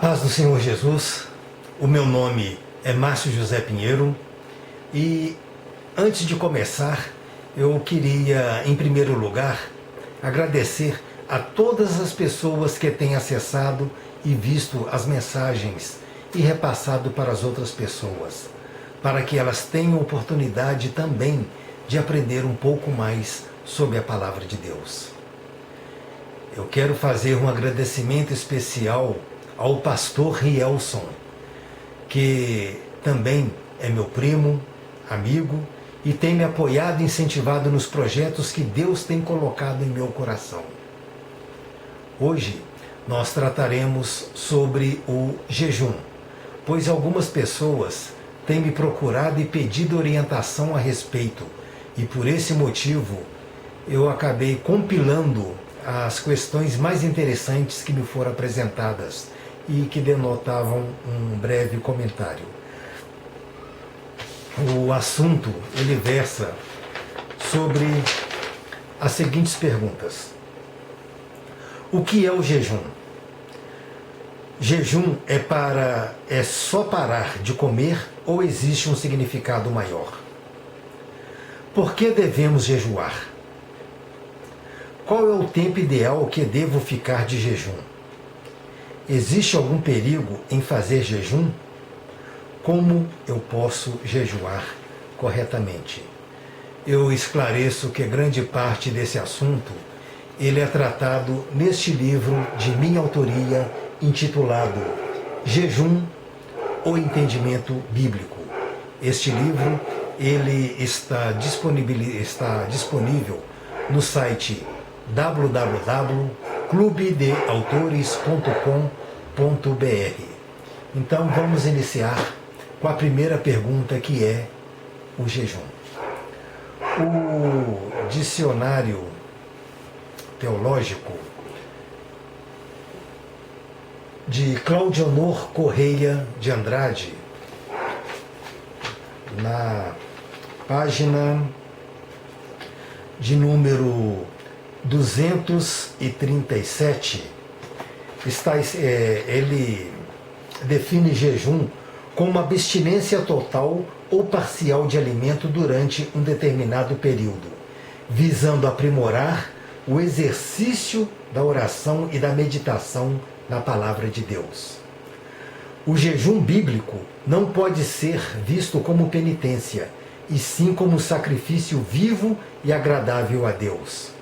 Paz do Senhor Jesus, o meu nome é Márcio José Pinheiro e antes de começar eu queria, em primeiro lugar, agradecer a todas as pessoas que têm acessado e visto as mensagens e repassado para as outras pessoas, para que elas tenham oportunidade também de aprender um pouco mais sobre a Palavra de Deus. Eu quero fazer um agradecimento especial ao pastor Rielson, que também é meu primo, amigo, e tem me apoiado e incentivado nos projetos que Deus tem colocado em meu coração. Hoje nós trataremos sobre o jejum, pois algumas pessoas têm me procurado e pedido orientação a respeito, e por esse motivo eu acabei compilando as questões mais interessantes que me foram apresentadas e que denotavam um breve comentário. O assunto, ele versa sobre as seguintes perguntas. O que é o jejum? Jejum é só parar de comer ou existe um significado maior? Por que devemos jejuar? Qual é o tempo ideal que devo ficar de jejum? Existe algum perigo em fazer jejum? Como eu posso jejuar corretamente? Eu esclareço que grande parte desse assunto ele é tratado neste livro de minha autoria intitulado Jejum, o Entendimento Bíblico. Este livro ele está disponível no site www.clubedeautores.com.br. Então vamos iniciar com a primeira pergunta, que é o jejum. O dicionário teológico de Claudionor Correia de Andrade, na página de número 237, ele define jejum como abstinência total ou parcial de alimento durante um determinado período, visando aprimorar o exercício da oração e da meditação na Palavra de Deus. O jejum bíblico não pode ser visto como penitência, e sim como sacrifício vivo e agradável a Deus.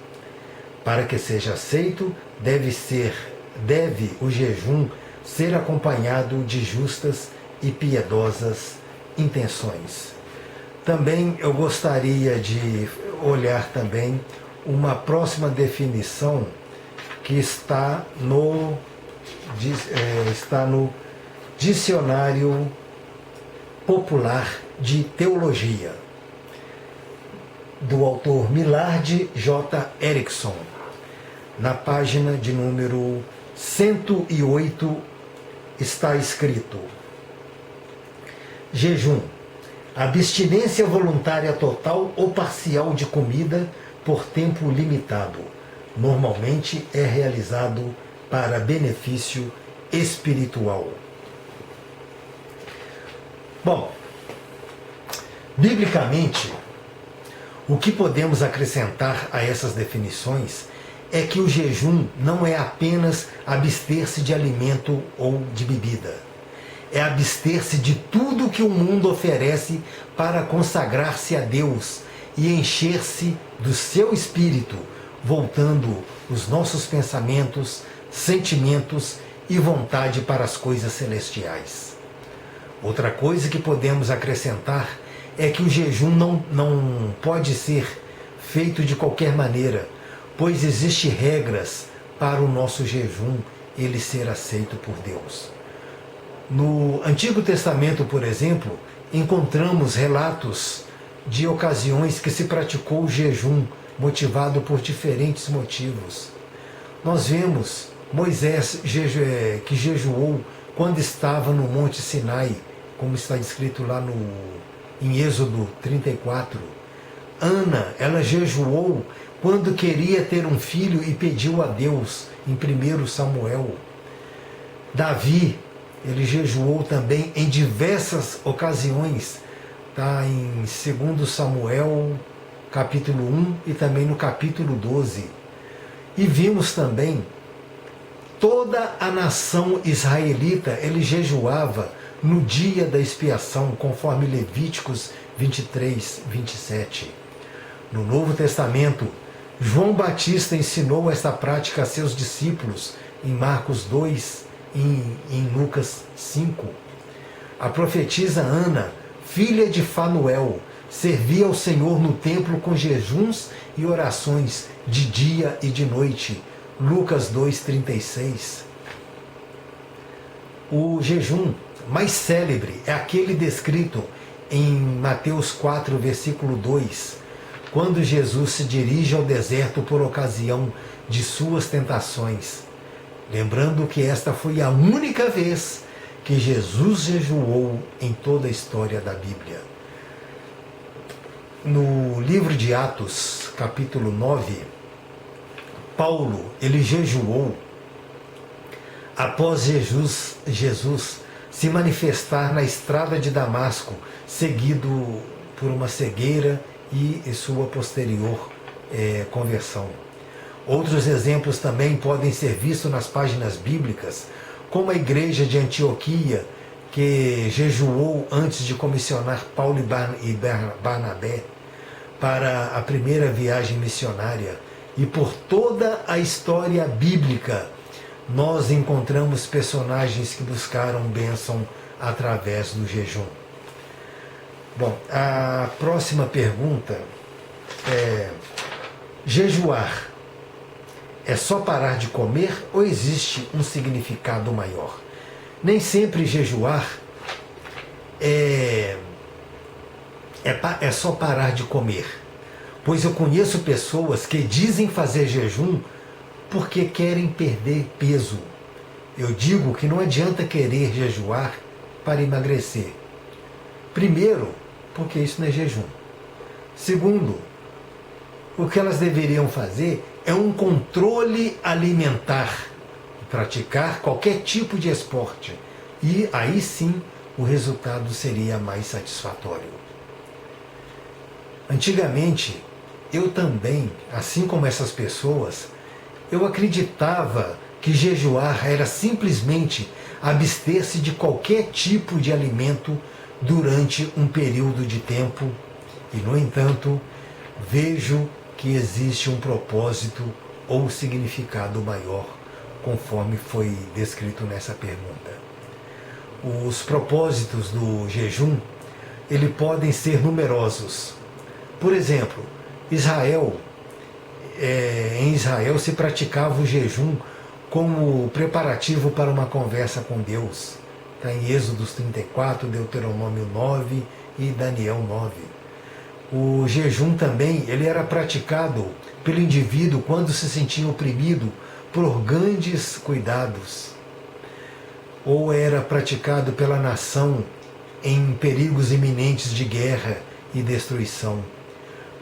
Para que seja aceito, deve o jejum ser acompanhado de justas e piedosas intenções. Também eu gostaria de olhar também uma próxima definição que está no Dicionário Popular de Teologia, do autor Millard J. Erickson. Na página de número 108 está escrito: jejum, abstinência voluntária total ou parcial de comida por tempo limitado. Normalmente é realizado para benefício espiritual. Bom, biblicamente, o que podemos acrescentar a essas definições é que o jejum não é apenas abster-se de alimento ou de bebida. É abster-se de tudo que o mundo oferece para consagrar-se a Deus e encher-se do seu espírito, voltando os nossos pensamentos, sentimentos e vontade para as coisas celestiais. Outra coisa que podemos acrescentar é que o jejum não pode ser feito de qualquer maneira, pois existem regras para o nosso jejum ele ser aceito por Deus. No Antigo Testamento, por exemplo, encontramos relatos de ocasiões que se praticou o jejum motivado por diferentes motivos. Nós vemos Moisés que jejuou quando estava no Monte Sinai, como está escrito lá em Êxodo 34. Ana, ela jejuou quando queria ter um filho e pediu a Deus, em 1 Samuel. Davi, ele jejuou também em diversas ocasiões, tá? Em 2 Samuel, capítulo 1 e também no capítulo 12. E vimos também toda a nação israelita, ele jejuava no dia da expiação, conforme Levíticos 23, 27. No Novo Testamento, João Batista ensinou esta prática a seus discípulos em Marcos 2 e em Lucas 5. A profetisa Ana, filha de Fanuel, servia ao Senhor no templo com jejuns e orações de dia e de noite. Lucas 2,36. O jejum mais célebre é aquele descrito em Mateus 4, versículo 2, quando Jesus se dirige ao deserto por ocasião de suas tentações. Lembrando que esta foi a única vez que Jesus jejuou em toda a história da Bíblia. No livro de Atos, capítulo 9, Paulo, ele jejuou após Jesus se manifestar na estrada de Damasco, seguido por uma cegueira e sua posterior conversão. Outros exemplos também podem ser vistos nas páginas bíblicas, como a igreja de Antioquia, que jejuou antes de comissionar Paulo e Barnabé para a primeira viagem missionária. E por toda a história bíblica, nós encontramos personagens que buscaram bênção através do jejum. Bom, a próxima pergunta é: jejuar é só parar de comer ou existe um significado maior? Nem sempre jejuar é só parar de comer, pois eu conheço pessoas que dizem fazer jejum porque querem perder peso. Eu digo que não adianta querer jejuar para emagrecer. Primeiro, porque isso não é jejum. Segundo, o que elas deveriam fazer é um controle alimentar, praticar qualquer tipo de esporte, e aí sim o resultado seria mais satisfatório. Antigamente, eu também, assim como essas pessoas, eu acreditava que jejuar era simplesmente abster-se de qualquer tipo de alimento durante um período de tempo, e, no entanto, vejo que existe um propósito ou significado maior, conforme foi descrito nessa pergunta. Os propósitos do jejum, eles podem ser numerosos. Por exemplo, em Israel se praticava o jejum como preparativo para uma conversa com Deus. Está em Êxodos 34, Deuteronômio 9 e Daniel 9. O jejum também ele era praticado pelo indivíduo quando se sentia oprimido por grandes cuidados, ou era praticado pela nação em perigos iminentes de guerra e destruição.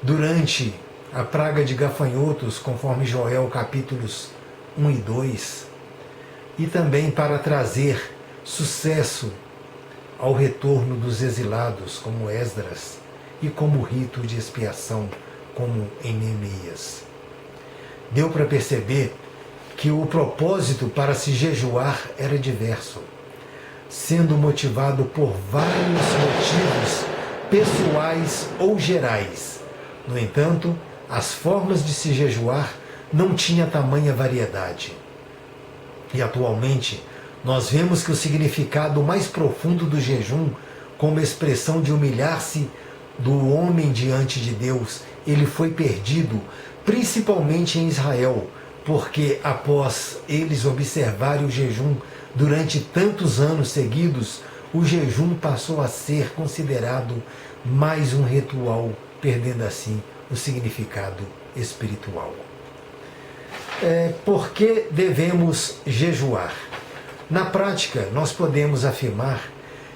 Durante a praga de gafanhotos, conforme Joel capítulos 1 e 2, e também para trazer sucesso ao retorno dos exilados, como Esdras, e como rito de expiação, como em Neemias. Deu para perceber que o propósito para se jejuar era diverso, sendo motivado por vários motivos pessoais ou gerais. No entanto, as formas de se jejuar não tinham tamanha variedade. E atualmente, nós vemos que o significado mais profundo do jejum, como expressão de humilhar-se do homem diante de Deus, ele foi perdido, principalmente em Israel, porque após eles observarem o jejum durante tantos anos seguidos, o jejum passou a ser considerado mais um ritual, perdendo assim o significado espiritual. Por que devemos jejuar? Na prática, nós podemos afirmar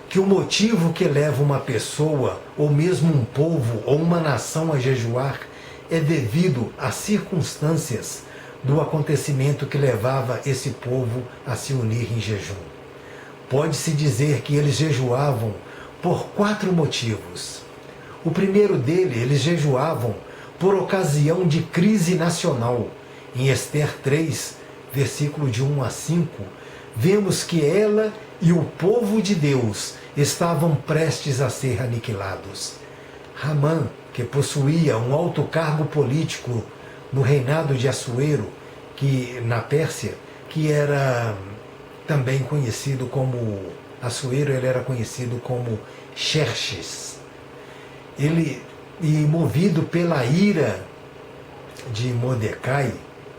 que o motivo que leva uma pessoa, ou mesmo um povo ou uma nação a jejuar, é devido às circunstâncias do acontecimento que levava esse povo a se unir em jejum. Pode-se dizer que eles jejuavam por 4 motivos. O primeiro dele, eles jejuavam por ocasião de crise nacional. Em Ester 3, versículo de 1 a 5, vemos que ela e o povo de Deus estavam prestes a ser aniquilados. Ramã, que possuía um alto cargo político no reinado de Assuero, que na Pérsia, que era também conhecido como Assuero, ele era conhecido como Xerxes. Ele, e movido pela ira de Mordecai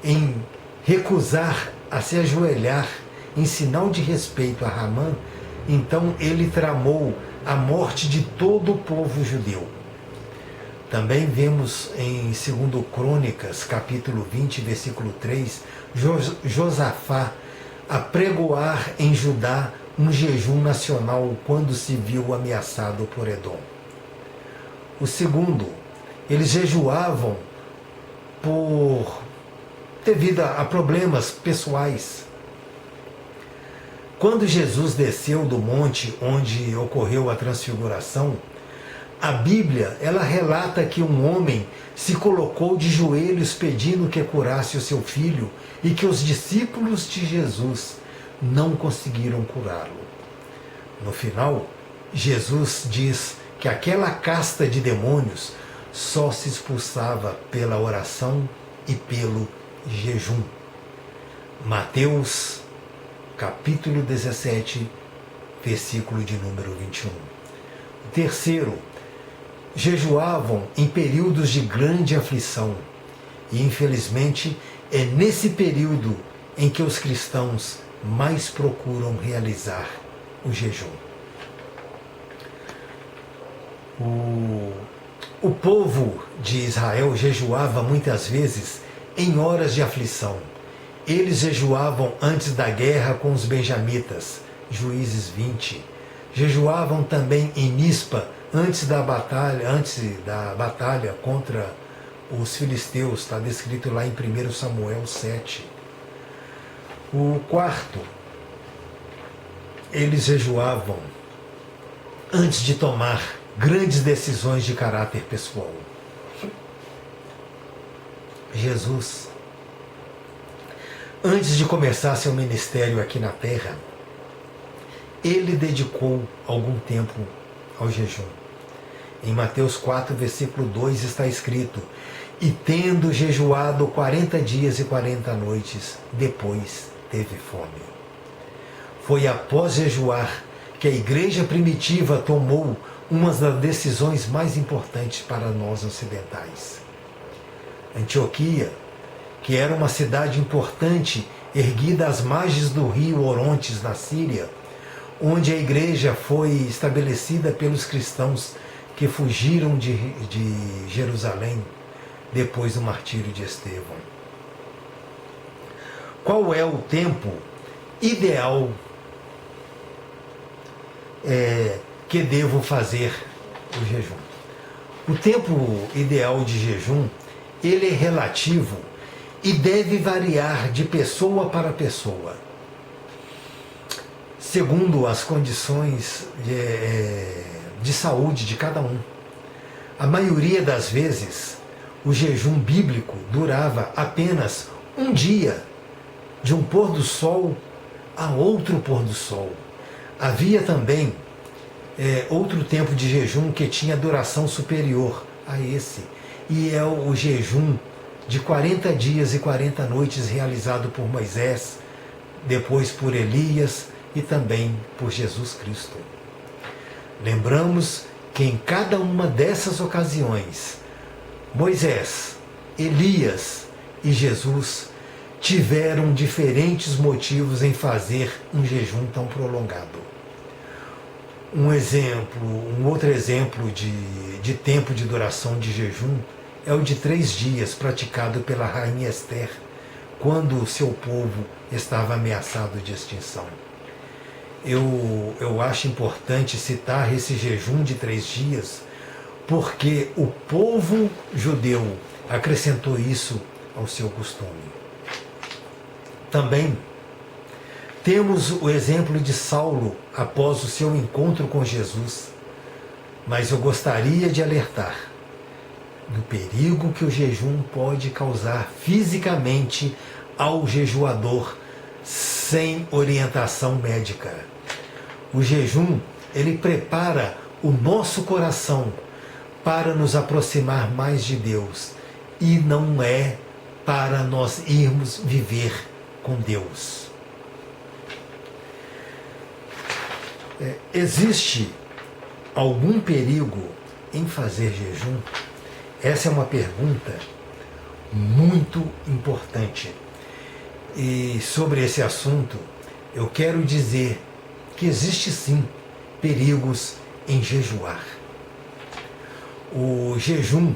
em recusar a se ajoelhar em sinal de respeito a Ramã, então ele tramou a morte de todo o povo judeu. Também vemos em 2 Crônicas, capítulo 20, versículo 3, Josafá apregoar em Judá um jejum nacional quando se viu ameaçado por Edom. O segundo, eles jejuavam devido a problemas pessoais. Quando Jesus desceu do monte onde ocorreu a transfiguração, a Bíblia, ela relata que um homem se colocou de joelhos pedindo que curasse o seu filho e que os discípulos de Jesus não conseguiram curá-lo. No final, Jesus diz que aquela casta de demônios só se expulsava pela oração e pelo jejum. Mateus, capítulo 17, versículo de número 21. O terceiro, jejuavam em períodos de grande aflição. E, infelizmente, é nesse período em que os cristãos mais procuram realizar o jejum. O povo de Israel jejuava muitas vezes em horas de aflição. Eles jejuavam antes da guerra com os benjamitas, Juízes 20. Jejuavam também em Mispa, antes da batalha contra os filisteus, está descrito lá em 1 Samuel 7. O quarto, eles jejuavam antes de tomar grandes decisões de caráter pessoal. Jesus, antes de começar seu ministério aqui na terra, ele dedicou algum tempo ao jejum. Em Mateus 4, versículo 2 está escrito: e tendo jejuado 40 dias e 40 noites, depois teve fome. Foi após jejuar que a igreja primitiva tomou uma das decisões mais importantes para nós ocidentais. Antioquia, que era uma cidade importante erguida às margens do rio Orontes, na Síria, onde a igreja foi estabelecida pelos cristãos que fugiram de Jerusalém depois do martírio de Estevão. Qual é o tempo ideal que devo fazer o jejum? O tempo ideal de jejum, ele é relativo e deve variar de pessoa para pessoa, segundo as condições de saúde de cada um. A maioria das vezes, o jejum bíblico durava apenas um dia, de um pôr do sol a outro pôr do sol. Havia também outro tempo de jejum que tinha duração superior a esse, e é o jejum de 40 dias e 40 noites realizado por Moisés, depois por Elias e também por Jesus Cristo. Lembramos que em cada uma dessas ocasiões, Moisés, Elias e Jesus tiveram diferentes motivos em fazer um jejum tão prolongado. Um outro exemplo de tempo de duração de jejum é o de 3 dias praticado pela rainha Ester, quando o seu povo estava ameaçado de extinção. Eu acho importante citar esse jejum de 3 dias, porque o povo judeu acrescentou isso ao seu costume. Também Temos o exemplo de Saulo após o seu encontro com Jesus, mas eu gostaria de alertar do perigo que o jejum pode causar fisicamente ao jejuador sem orientação médica. O jejum, ele prepara o nosso coração para nos aproximar mais de Deus e não é para nós irmos viver com Deus. Existe algum perigo em fazer jejum? Essa é uma pergunta muito importante. E sobre esse assunto, eu quero dizer que existe sim perigos em jejuar. O jejum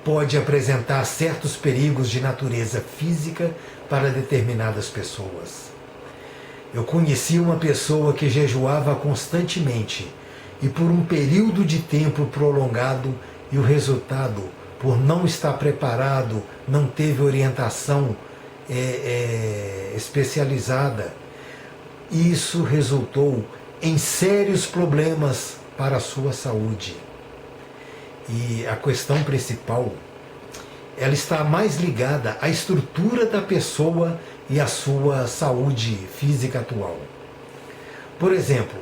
pode apresentar certos perigos de natureza física para determinadas pessoas. Eu conheci uma pessoa que jejuava constantemente e por um período de tempo prolongado, e o resultado, por não estar preparado, não teve orientação especializada, isso resultou em sérios problemas para a sua saúde. E a questão principal, ela está mais ligada à estrutura da pessoa e à sua saúde física atual. Por exemplo,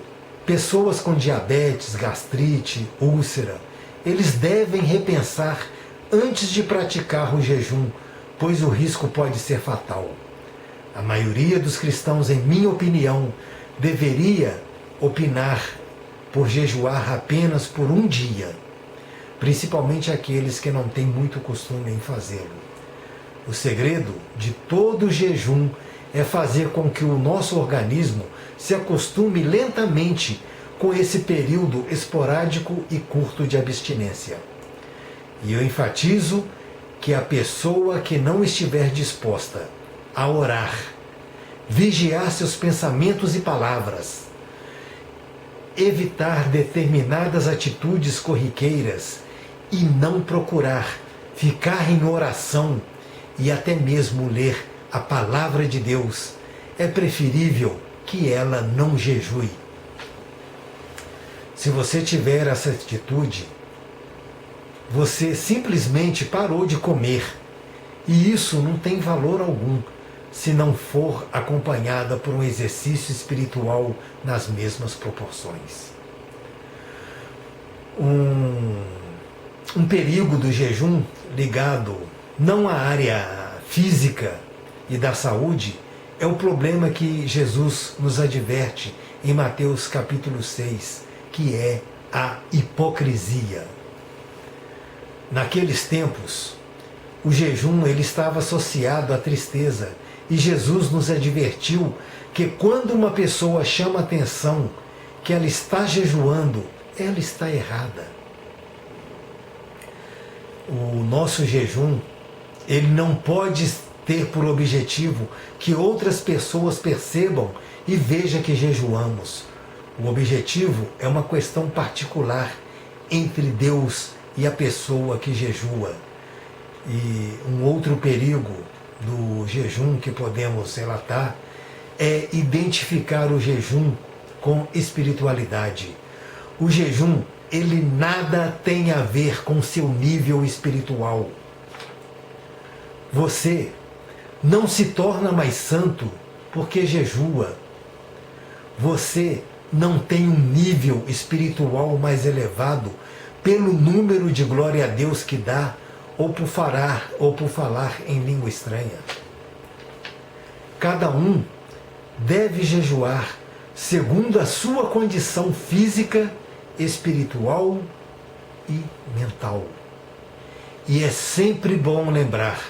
pessoas com diabetes, gastrite, úlcera, eles devem repensar antes de praticar o jejum, pois o risco pode ser fatal. A maioria dos cristãos, em minha opinião, deveria opinar por jejuar apenas por um dia, principalmente aqueles que não têm muito costume em fazê-lo. O segredo de todo jejum é fazer com que o nosso organismo se acostume lentamente com esse período esporádico e curto de abstinência. E eu enfatizo que a pessoa que não estiver disposta a orar, vigiar seus pensamentos e palavras, evitar determinadas atitudes corriqueiras e não procurar ficar em oração e até mesmo ler a palavra de Deus, é preferível que ela não jejue. Se você tiver essa atitude, você simplesmente parou de comer, e isso não tem valor algum se não for acompanhada por um exercício espiritual nas mesmas proporções. Um perigo do jejum ligado não à área física e da saúde é o problema que Jesus nos adverte em Mateus capítulo 6, que é a hipocrisia. Naqueles tempos, o jejum ele estava associado à tristeza, e Jesus nos advertiu que quando uma pessoa chama atenção que ela está jejuando, ela está errada. O nosso jejum, ele não pode ter por objetivo que outras pessoas percebam e vejam que jejuamos. O objetivo é uma questão particular entre Deus e a pessoa que jejua. E um outro perigo do jejum que podemos relatar é identificar o jejum com espiritualidade. O jejum, ele nada tem a ver com seu nível espiritual. Você não se torna mais santo porque jejua. Você não tem um nível espiritual mais elevado pelo número de glória a Deus que dá, ou por falar em língua estranha. Cada um deve jejuar segundo a sua condição física, espiritual e mental. E é sempre bom lembrar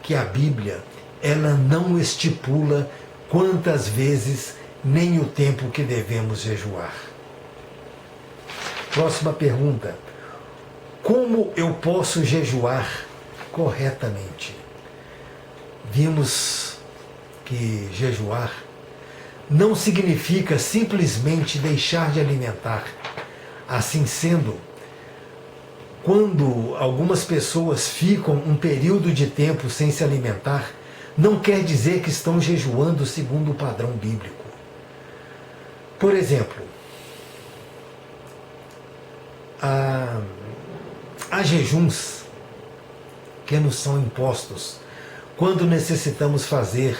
que a Bíblia, ela não estipula quantas vezes nem o tempo que devemos jejuar. Próxima pergunta. Como eu posso jejuar corretamente? Vimos que jejuar não significa simplesmente deixar de alimentar. Assim sendo, quando algumas pessoas ficam um período de tempo sem se alimentar, não quer dizer que estão jejuando segundo o padrão bíblico. Por exemplo, há jejuns que nos são impostos quando necessitamos fazer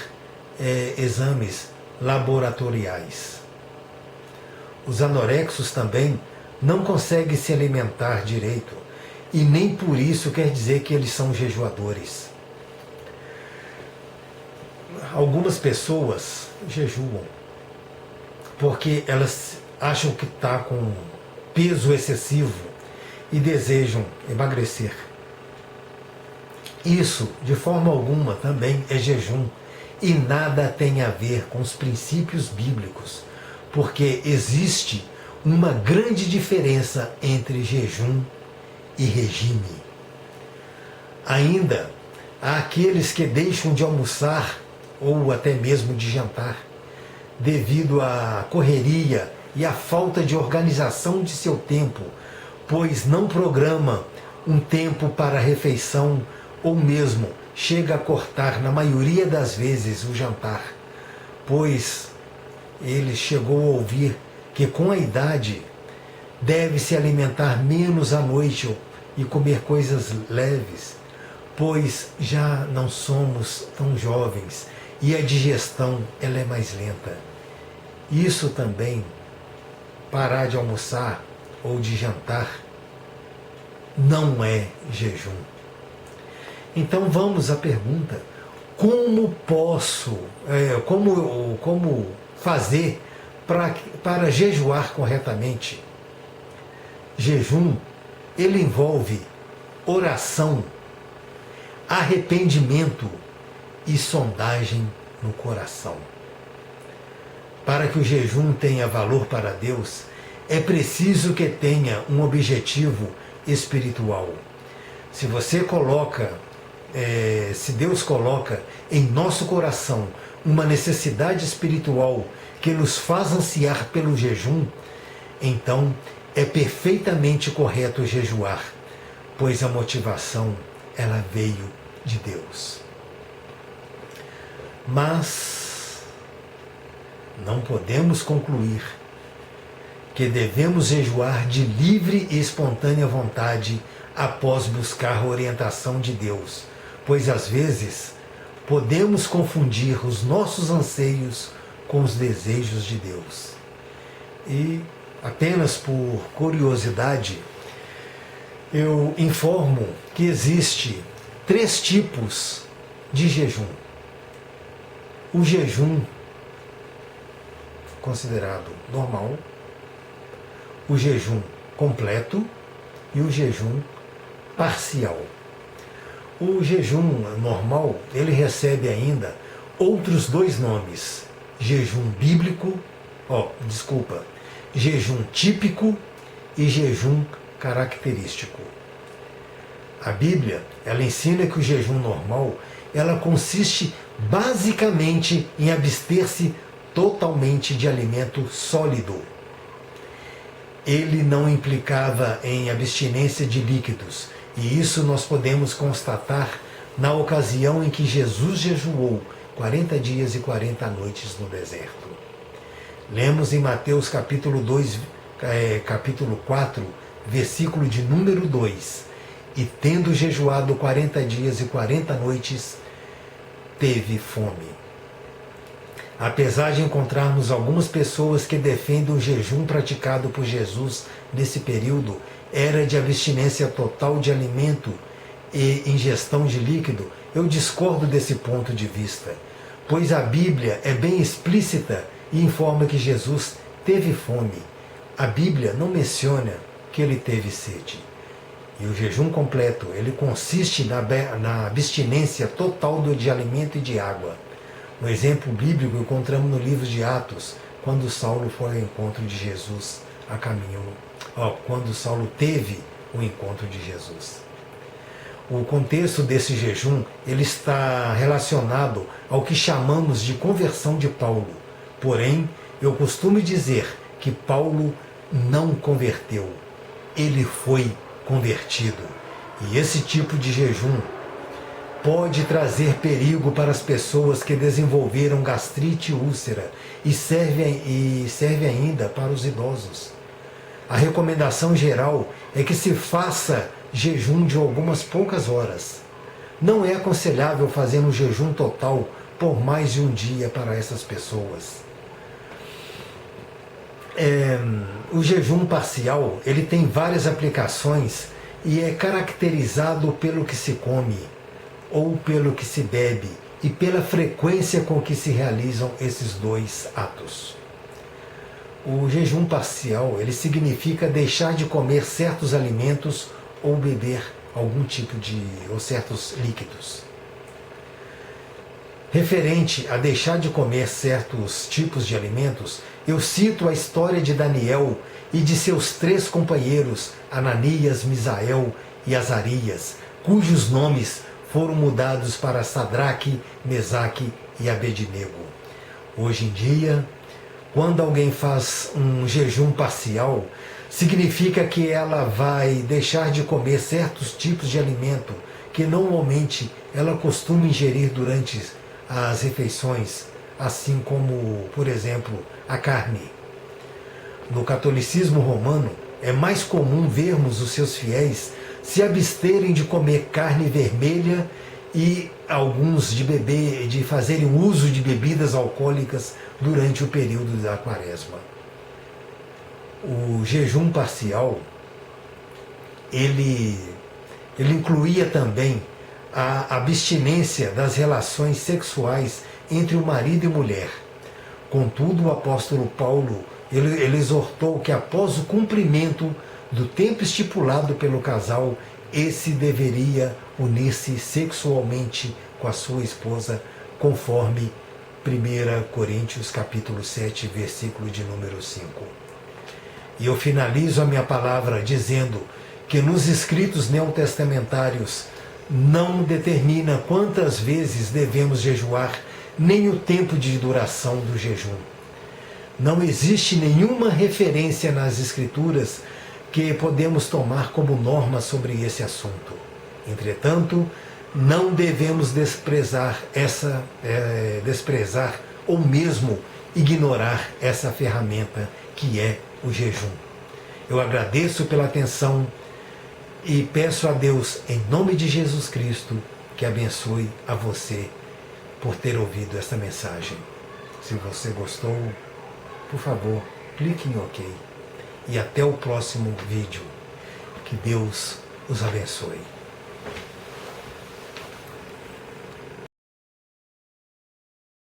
exames laboratoriais. Os anorexos também não conseguem se alimentar direito e nem por isso quer dizer que eles são jejuadores. Algumas pessoas jejuam porque elas acham que está com peso excessivo e desejam emagrecer. Isso, de forma alguma, também é jejum e nada tem a ver com os princípios bíblicos, porque existe uma grande diferença entre jejum e regime. Ainda há aqueles que deixam de almoçar ou até mesmo de jantar devido à correria e à falta de organização de seu tempo, pois não programa um tempo para a refeição ou mesmo chega a cortar, na maioria das vezes, o jantar, pois ele chegou a ouvir que com a idade deve se alimentar menos à noite e comer coisas leves, pois já não somos tão jovens e a digestão ela é mais lenta. Isso também, parar de almoçar ou de jantar, não é jejum. Então vamos à pergunta: como posso, como fazer para jejuar corretamente? Jejum, ele envolve oração, arrependimento e sondagem no coração. Para que o jejum tenha valor para Deus, é preciso que tenha um objetivo espiritual. Se você coloca, se Deus coloca em nosso coração uma necessidade espiritual que nos faz ansiar pelo jejum, então é perfeitamente correto jejuar, pois a motivação ela veio de Deus. Mas não podemos concluir que devemos jejuar de livre e espontânea vontade após buscar a orientação de Deus, pois às vezes podemos confundir os nossos anseios com os desejos de Deus. E apenas por curiosidade, eu informo que existe 3 tipos de jejum. O jejum considerado normal, o jejum completo e o jejum parcial. O jejum normal, ele recebe ainda outros 2 nomes: jejum bíblico, jejum típico e jejum característico. A Bíblia, ela ensina que o jejum normal, ela consiste basicamente em abster-se totalmente de alimento sólido. Ele não implicava em abstinência de líquidos, e isso nós podemos constatar na ocasião em que Jesus jejuou 40 dias e 40 noites no deserto. Lemos em Mateus capítulo 4, versículo de número 2, e tendo jejuado 40 dias e 40 noites, teve fome. Apesar de encontrarmos algumas pessoas que defendem o jejum praticado por Jesus nesse período, era de abstinência total de alimento e ingestão de líquido, eu discordo desse ponto de vista, pois a Bíblia é bem explícita e informa que Jesus teve fome. A Bíblia não menciona que ele teve sede. E o jejum completo, ele consiste na abstinência total de alimento e de água. Um exemplo bíblico encontramos no livro de Atos, quando Saulo foi ao encontro de Jesus a caminho, quando Saulo teve o encontro de Jesus. O contexto desse jejum, ele está relacionado ao que chamamos de conversão de Paulo. Porém, eu costumo dizer que Paulo não converteu, ele foi convertido. E esse tipo de jejum pode trazer perigo para as pessoas que desenvolveram gastrite e úlcera e serve ainda para os idosos. A recomendação geral é que se faça jejum de algumas poucas horas. Não é aconselhável fazer um jejum total por mais de um dia para essas pessoas. O jejum parcial ele tem várias aplicações e é caracterizado pelo que se come ou pelo que se bebe e pela frequência com que se realizam esses dois atos. O jejum parcial ele significa deixar de comer certos alimentos ou beber algum tipo ou certos líquidos. Referente a deixar de comer certos tipos de alimentos, eu cito a história de Daniel e de seus 3 companheiros, Ananias, Misael e Azarias, cujos nomes foram mudados para Sadraque, Mesaque e Abednego. Hoje em dia, quando alguém faz um jejum parcial, significa que ela vai deixar de comer certos tipos de alimento que normalmente ela costuma ingerir durante as refeições, assim como, por exemplo, a carne. No catolicismo romano, é mais comum vermos os seus fiéis se absterem de comer carne vermelha e alguns de fazerem uso de bebidas alcoólicas durante o período da quaresma. O jejum parcial, ele incluía também a abstinência das relações sexuais entre o marido e mulher. Contudo, o apóstolo Paulo ele exortou que após o cumprimento do tempo estipulado pelo casal, esse deveria unir-se sexualmente com a sua esposa, conforme 1 Coríntios capítulo 7, versículo de número 5. E eu finalizo a minha palavra dizendo que nos escritos neotestamentários não determina quantas vezes devemos jejuar, nem o tempo de duração do jejum. Não existe nenhuma referência nas Escrituras que podemos tomar como norma sobre esse assunto. Entretanto, não devemos desprezar ou mesmo ignorar essa ferramenta que é o jejum. Eu agradeço pela atenção e peço a Deus, em nome de Jesus Cristo, que abençoe a você por ter ouvido esta mensagem. Se você gostou, por favor, clique em OK. E até o próximo vídeo. Que Deus os abençoe.